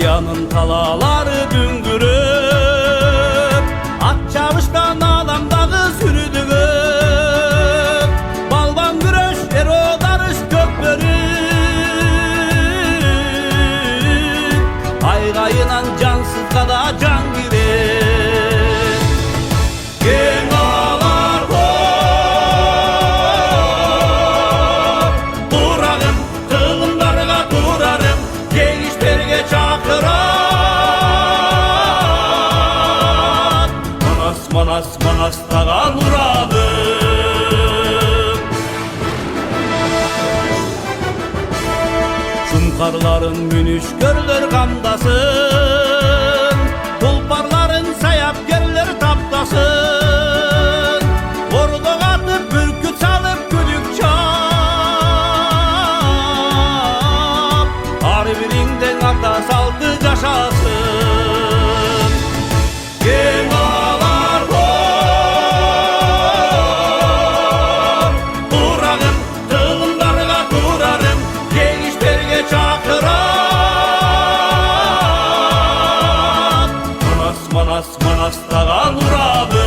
Aziyanın talaları düngürüp at çavuştan alan dağı sürüdüğüp balban güreş ero darış kökbörüp aygayınan cansız kada can girer. Manastağan uradım Şunkarların münüş görler kandasın Tulparların sayap geller taptasın Ordu atıp bürkü çalıp güdük çap Harbirinden ata saldı yaşasın Manastağan uradım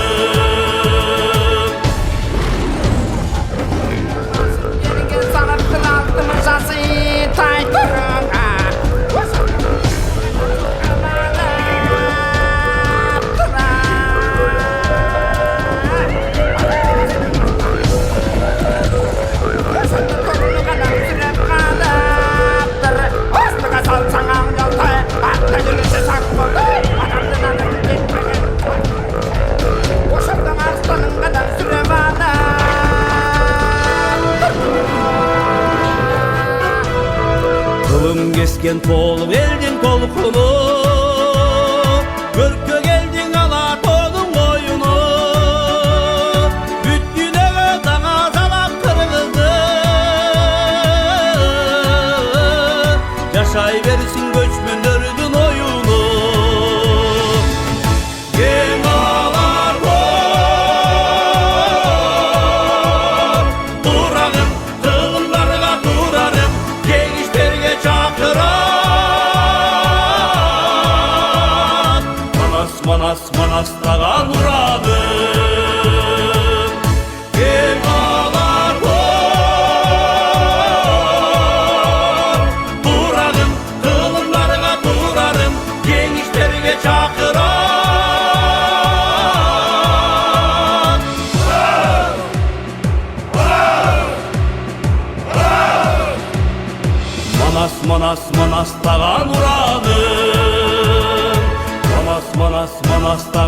Yerine sanıp kılaltım ızası taytırın Kesken tolu eldin kolkunu Görkö geldin ala tonun oyunu Büttüne dana salak kırıldı Yaşay versin Köçmöndör'ün oyunu манастаган ураным кел алар турарым кылымдарга турарым кеңиштерге чакырам манастаган ураным манастаган